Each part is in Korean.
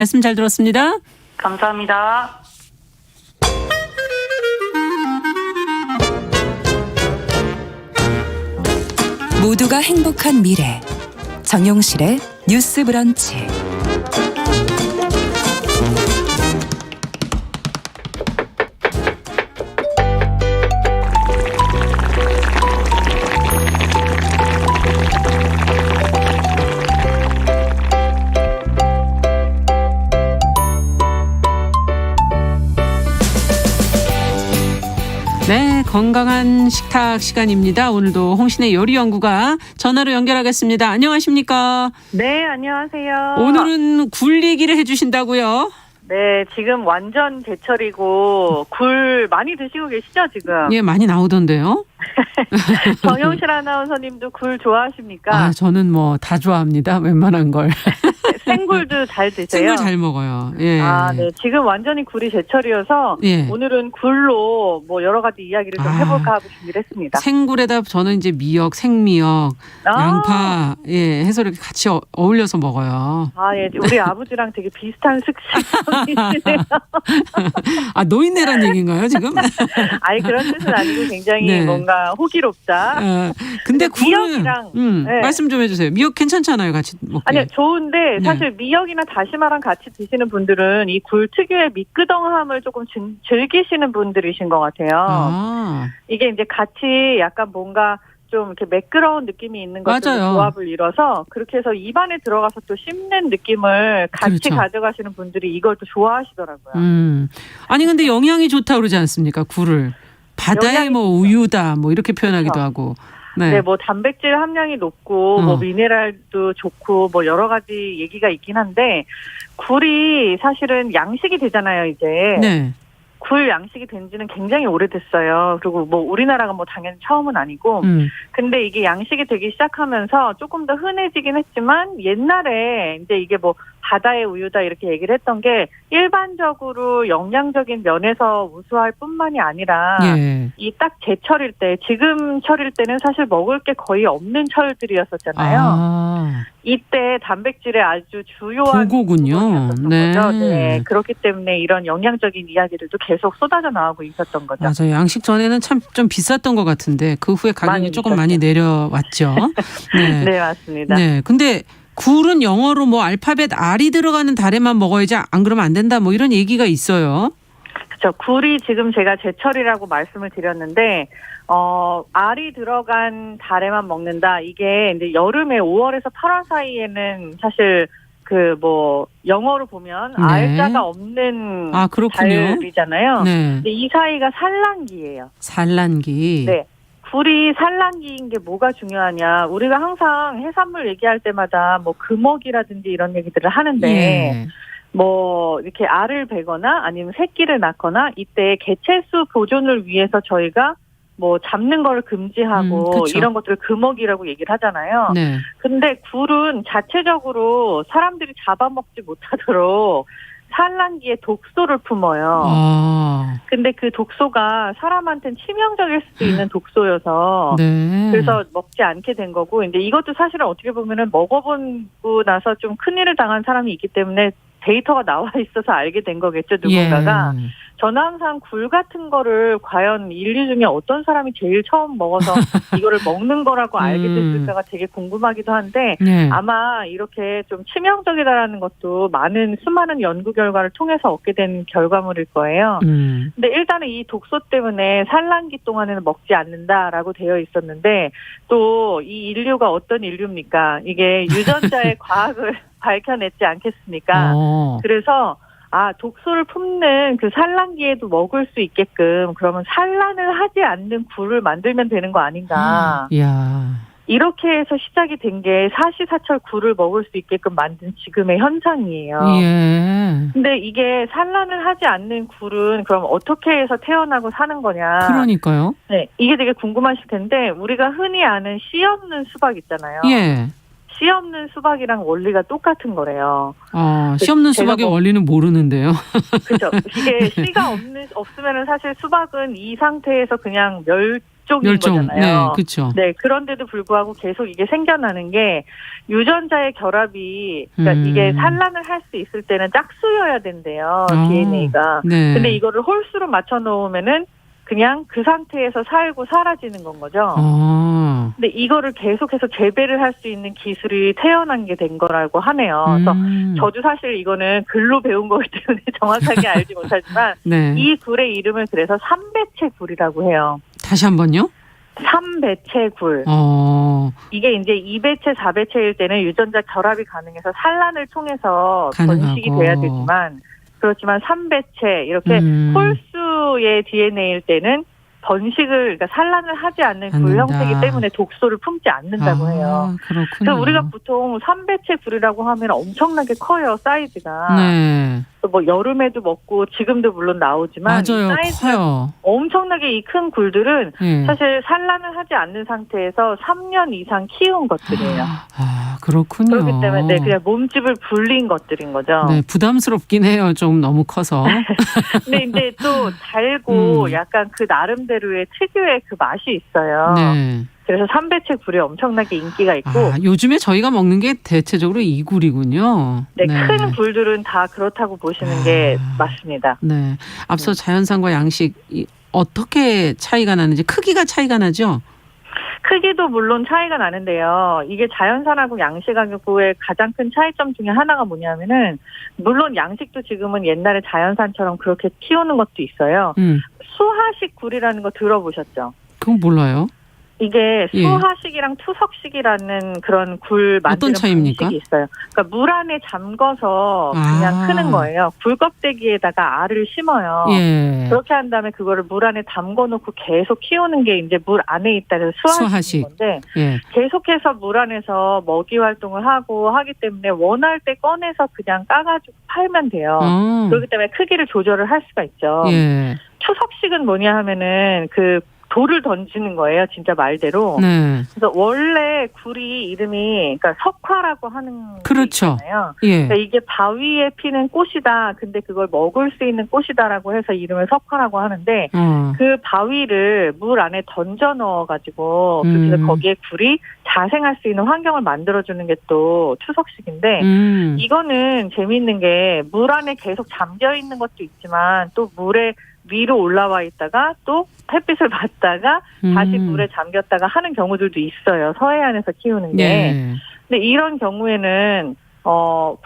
말씀 잘 들었습니다. 감사합니다. 모두가 행복한 미래 정용실의 뉴스 브런치. 네, 건강한 식탁 시간입니다. 오늘도 홍신의 요리연구가 전화로 연결하겠습니다. 안녕하십니까? 네, 안녕하세요. 오늘은 굴 얘기를 해주신다고요? 네, 지금 완전 제철이고 굴 많이 드시고 계시죠, 지금? 예, 많이 나오던데요. 정영실 아나운서님도 굴 좋아하십니까? 아, 저는 뭐 다 좋아합니다. 웬만한 걸. 생굴도 잘 드세요? 생굴 잘 먹어요. 예. 아, 네. 지금 완전히 굴이 제철이어서 예. 오늘은 굴로 뭐 여러 가지 이야기를 좀 해볼까 하고 준비를 했습니다. 생굴에다 저는 이제 미역, 생미역, 양파, 예, 해서 이렇게 같이 어울려서 먹어요. 아, 예. 우리 아버지랑 되게 비슷한 식성이시네요. 아, 노인네란 얘기인가요, 지금? 아니, 그런 뜻은 아니고 굉장히 네. 뭔가 호기롭다. 근데 굴은 미역이랑, 네. 말씀 좀 해주세요. 미역 괜찮잖아요, 같이 먹기. 아니요, 좋은데 네. 사실 미역이나 다시마랑 같이 드시는 분들은 이 굴 특유의 미끄덩함을 조금 즐기시는 분들이신 것 같아요. 아, 이게 이제 같이 약간 뭔가 좀 이렇게 매끄러운 느낌이 있는 것들이 맞아요. 조합을 이뤄서 그렇게 해서 입안에 들어가서 또 씹는 느낌을 같이 그렇죠. 가져가시는 분들이 이걸 또 좋아하시더라고요. 아니 근데 영양이 좋다 그러지 않습니까? 굴을 바다의 영양이 뭐 우유다 뭐 이렇게 표현하기도 그렇죠. 하고. 네, 뭐 단백질 함량이 높고 뭐 미네랄도 좋고 뭐 여러 가지 얘기가 있긴 한데 굴이 사실은 양식이 되잖아요, 이제. 네. 굴 양식이 된 지는 굉장히 오래됐어요. 그리고 뭐 우리나라가 뭐 당연히 처음은 아니고. 근데 이게 양식이 되기 시작하면서 조금 더 흔해지긴 했지만 옛날에 이제 이게 뭐 바다의 우유다 이렇게 얘기를 했던 게 일반적으로 영양적인 면에서 우수할 뿐만이 아니라 예. 이 딱 제철일 때 지금 철일 때는 사실 먹을 게 거의 없는 철들이었었잖아요. 아, 이때 단백질의 아주 주요한 그거군요. 부분이었었던 네. 거죠. 네. 그렇기 때문에 이런 영양적인 이야기들도 계속 쏟아져 나오고 있었던 거죠. 맞아요. 양식 전에는 참 좀 비쌌던 것 같은데 그 후에 가격이 많이 조금 비쌌죠. 많이 내려왔죠. 네. 네, 맞습니다. 네. 근데 굴은 영어로 뭐 알파벳 R이 들어가는 달에만 먹어야지 안 그러면 안 된다 뭐 이런 얘기가 있어요. 그렇죠. 굴이 지금 제가 제철이라고 말씀을 드렸는데 알이 들어간 달에만 먹는다. 이게 이제 여름에 5월에서 8월 사이에는 사실 그 뭐 영어로 보면 네. 알자가 없는 아, 그렇군요. 달이잖아요. 네. 근데 이 사이가 산란기예요. 산란기. 네. 굴이 산란기인 게 뭐가 중요하냐. 우리가 항상 해산물 얘기할 때마다 뭐 금어기라든지 이런 얘기들을 하는데 예. 뭐 이렇게 알을 베거나 아니면 새끼를 낳거나 이때 개체수 보존을 위해서 저희가 뭐 잡는 걸 금지하고 그쵸. 이런 것들을 금어기라고 얘기를 하잖아요. 네. 근데 굴은 자체적으로 사람들이 잡아먹지 못하도록 산란기에 독소를 품어요. 아, 근데 그 독소가 사람한테는 치명적일 수도 있는 독소여서 네. 그래서 먹지 않게 된 거고, 근데 이것도 사실은 어떻게 보면은 먹어보고 나서 좀 큰일을 당한 사람이 있기 때문에 데이터가 나와 있어서 알게 된 거겠죠, 누군가가. 예. 저는 항상 굴 같은 거를 과연 인류 중에 어떤 사람이 제일 처음 먹어서 이거를 먹는 거라고 알게 됐을까가 되게 궁금하기도 한데 네. 아마 이렇게 좀 치명적이다라는 것도 많은 수많은 연구 결과를 통해서 얻게 된 결과물일 거예요. 근데 일단은 이 독소 때문에 산란기 동안에는 먹지 않는다라고 되어 있었는데 또 이 인류가 어떤 인류입니까? 이게 유전자의 과학을 밝혀냈지 않겠습니까? 그래서 독소를 품는 그 산란기에도 먹을 수 있게끔 그러면 산란을 하지 않는 굴을 만들면 되는 거 아닌가. 이야. 이렇게 해서 시작이 된 게 사시사철 굴을 먹을 수 있게끔 만든 지금의 현상이에요. 예. 근데 이게 산란을 하지 않는 굴은 그럼 어떻게 해서 태어나고 사는 거냐. 그러니까요. 네, 이게 되게 궁금하실 텐데 우리가 흔히 아는 씨 없는 수박 있잖아요. 예. 씨 없는 수박이랑 원리가 똑같은 거래요. 씨 없는 제가 수박의 뭐- 원리는 모르는데요. 그렇죠. 이게 씨가 없으면은 사실 수박은 이 상태에서 그냥 멸종인 거잖아요. 네, 그렇죠. 네, 그런데도 불구하고 계속 이게 생겨나는 게 유전자의 결합이 그러니까 이게 산란을 할 수 있을 때는 짝수여야 된대요. DNA가. 네. 근데 이거를 홀수로 맞춰 놓으면은 그냥 그 상태에서 살고 사라지는 건 거죠. 근데 이거를 계속해서 재배를 할 수 있는 기술이 태어난 게 된 거라고 하네요. 그래서 저도 사실 이거는 글로 배운 거기 때문에 정확하게 알지 못하지만 네. 이 굴의 이름을 그래서 삼배체 굴이라고 해요. 다시 한번요? 삼배체 굴. 이게 이제 2배체, 4배체일 때는 유전자 결합이 가능해서 산란을 통해서 번식이 돼야 되지만 그렇지만 3배체 이렇게 홀수의 DNA일 때는 번식을 그러니까 산란을 하지 않는 굴 형태이기 때문에 독소를 품지 않는다고 해요. 그렇군요. 그래서 우리가 보통 3배체 굴이라고 하면 엄청나게 커요, 사이즈가. 네. 뭐 여름에도 먹고 지금도 물론 나오지만 맞아요. 사이즈가 커요. 엄청나게 이 큰 굴들은 네. 사실 산란을 하지 않는 상태에서 3년 이상 키운 것들이에요. 그렇군요. 그렇기 때문에 네, 그냥 몸집을 불린 것들인 거죠. 네, 부담스럽긴 해요. 좀 너무 커서. 근데 이제 또 달고 약간 그 나름대로의 특유의 그 맛이 있어요. 네. 그래서 삼배체 굴이 엄청나게 인기가 있고 요즘에 저희가 먹는 게 대체적으로 이 굴이군요. 네, 큰 굴들은 다 그렇다고 보시는 게 맞습니다. 네. 앞서 자연산과 양식 어떻게 차이가 나는지 크기가 차이가 나죠? 크기도 물론 차이가 나는데요. 이게 자연산하고 양식하고의 가장 큰 차이점 중에 하나가 뭐냐면은 물론 양식도 지금은 옛날에 자연산처럼 그렇게 키우는 것도 있어요. 수하식 굴이라는 거 들어보셨죠? 그건 몰라요. 이게 수하식이랑 투석식이라는 그런 굴 만드는 방식이 있어요. 그러니까 물 안에 잠궈서 그냥 크는 거예요. 굴 껍데기에다가 알을 심어요. 그렇게 한 다음에 그거를 물 안에 담궈놓고 계속 키우는 게 이제 물 안에 있다 해서 수하식인 건데 계속해서 물 안에서 먹이 활동을 하고 하기 때문에 원할 때 꺼내서 그냥 까가지고 팔면 돼요. 그렇기 때문에 크기를 조절을 할 수가 있죠. 투석식은 뭐냐 하면은 그 돌을 던지는 거예요, 진짜 말대로. 네. 그래서 원래 굴이 이름이 그러니까 석화라고 하는 그렇죠. 거잖아요. 그러니까 이게 바위에 피는 꽃이다. 근데 그걸 먹을 수 있는 꽃이다라고 해서 이름을 석화라고 하는데 그 바위를 물 안에 던져 넣어가지고 그래서 거기에 굴이 자생할 수 있는 환경을 만들어주는 게 또 투석식인데 이거는 재미있는 게 물 안에 계속 잠겨 있는 것도 있지만 또 물에 위로 올라와 있다가 또 햇빛을 받다가 다시 물에 잠겼다가 하는 경우들도 있어요. 서해안에서 키우는 게. 근데 이런 경우에는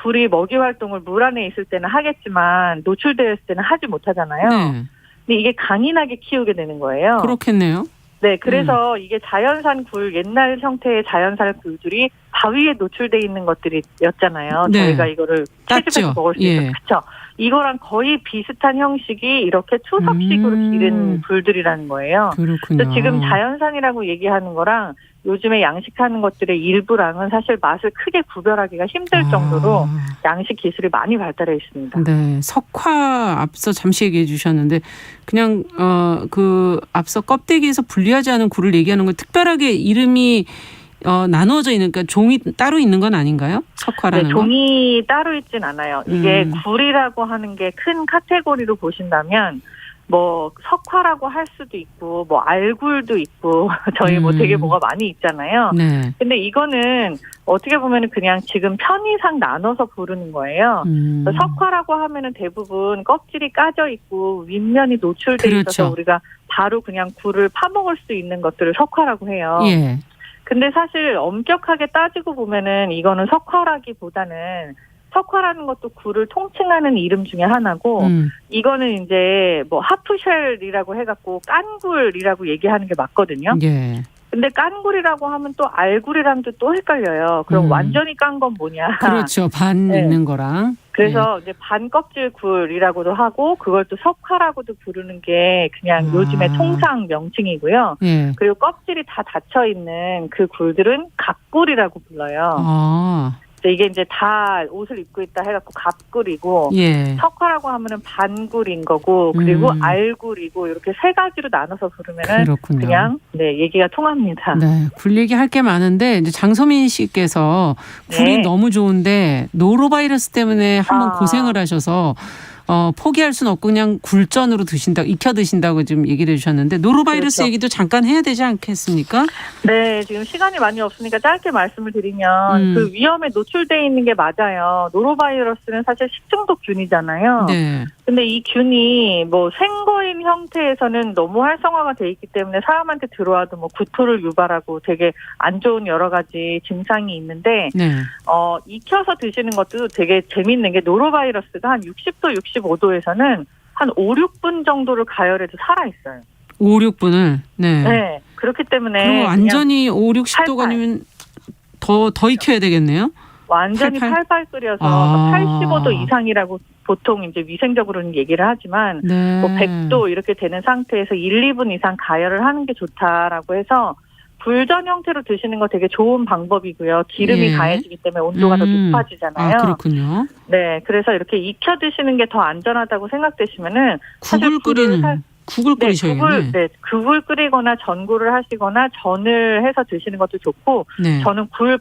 굴이 먹이 활동을 물 안에 있을 때는 하겠지만 노출되어 있을 때는 하지 못하잖아요. 근데 이게 강인하게 키우게 되는 거예요. 그렇겠네요. 네, 그래서 이게 자연산 굴, 옛날 형태의 자연산 굴들이 바위에 노출돼 있는 것들이었잖아요. 저희가 이거를 채집해서 먹을 수 있어요. 그렇죠. 이거랑 거의 비슷한 형식이 이렇게 투석식으로 기른 굴들이라는 거예요. 그렇군요. 그래서 지금 자연산이라고 얘기하는 거랑 요즘에 양식하는 것들의 일부랑은 사실 맛을 크게 구별하기가 힘들 정도로 양식 기술이 많이 발달해 있습니다. 네, 석화 앞서 잠시 얘기해 주셨는데 그냥 그 앞서 껍데기에서 분리하지 않은 굴을 얘기하는 건 특별하게 이름이 나누어져 있는 그러니까 종이 따로 있는 건 아닌가요? 석화라는 거? 종이 따로 있진 않아요. 이게 굴이라고 하는 게 큰 카테고리로 보신다면 뭐 석화라고 할 수도 있고 뭐 알굴도 있고 저희 뭐 되게 뭐가 많이 있잖아요. 근데 이거는 어떻게 보면은 그냥 지금 편의상 나눠서 부르는 거예요. 석화라고 하면은 대부분 껍질이 까져 있고 윗면이 노출돼 있어서 우리가 바로 그냥 굴을 파먹을 수 있는 것들을 석화라고 해요. 근데 사실 엄격하게 따지고 보면은 이거는 석화라기보다는 석화라는 것도 굴을 통칭하는 이름 중에 하나고 이거는 이제 뭐 하프쉘이라고 해갖고 깐굴이라고 얘기하는 게 맞거든요. 근데 깐굴이라고 하면 또 알굴이랑도 또 헷갈려요. 그럼 완전히 깐 건 뭐냐? 그렇죠. 반 있는 거랑. 그래서 이제 반껍질 굴이라고도 하고 그걸 또 석화라고도 부르는 게 그냥 요즘의 통상 명칭이고요. 그리고 껍질이 다 닫혀 있는 그 굴들은 갑굴이라고 불러요. 이게 이제 다 옷을 입고 있다 해갖고 갑굴이고 석화라고 하면은 반굴인 거고 그리고 알굴이고 이렇게 세 가지로 나눠서 부르면은 그냥 얘기가 통합니다. 네, 굴 얘기할 게 많은데 이제 장소민 씨께서 굴이 너무 좋은데 노로바이러스 때문에 한번 고생을 하셔서 포기할 수는 없고 그냥 굴전으로 드신다, 익혀 드신다고 지금 얘기를 해주셨는데 노로바이러스 그렇죠. 얘기도 잠깐 해야 되지 않겠습니까? 네, 지금 시간이 많이 없으니까 짧게 말씀을 드리면 그 위험에 노출돼 있는 게 맞아요. 노로바이러스는 사실 식중독균이잖아요. 네. 근데 이 균이 뭐 생거인 형태에서는 너무 활성화가 돼 있기 때문에 사람한테 들어와도 뭐 구토를 유발하고 되게 안 좋은 여러 가지 증상이 있는데 네. 익혀서 드시는 것도 되게 재밌는 게 노로바이러스가 한 60도, 65도에서는 한 5, 6분 정도를 가열해도 살아있어요. 5, 6분을. 네. 네. 그렇기 때문에. 그리고 완전히 5, 60도가 팔팔. 아니면 더 익혀야 되겠네요? 완전히 팔팔? 팔팔 끓여서 아. 85도 이상이라고 보통 이제 위생적으로는 얘기를 하지만 네. 뭐 100도 이렇게 되는 상태에서 1, 2분 이상 가열을 하는 게 좋다라고 해서 불전 형태로 드시는 거 되게 좋은 방법이고요. 기름이 예. 가해지기 때문에 온도가 더 높아지잖아요. 아, 그렇군요. 네, 그래서 이렇게 익혀 드시는 게 더 안전하다고 생각되시면은 사실 국을 끓이셔야겠네. 국을 끓이거나 전구를 하시거나 전을 해서 드시는 것도 좋고 네. 저는 굴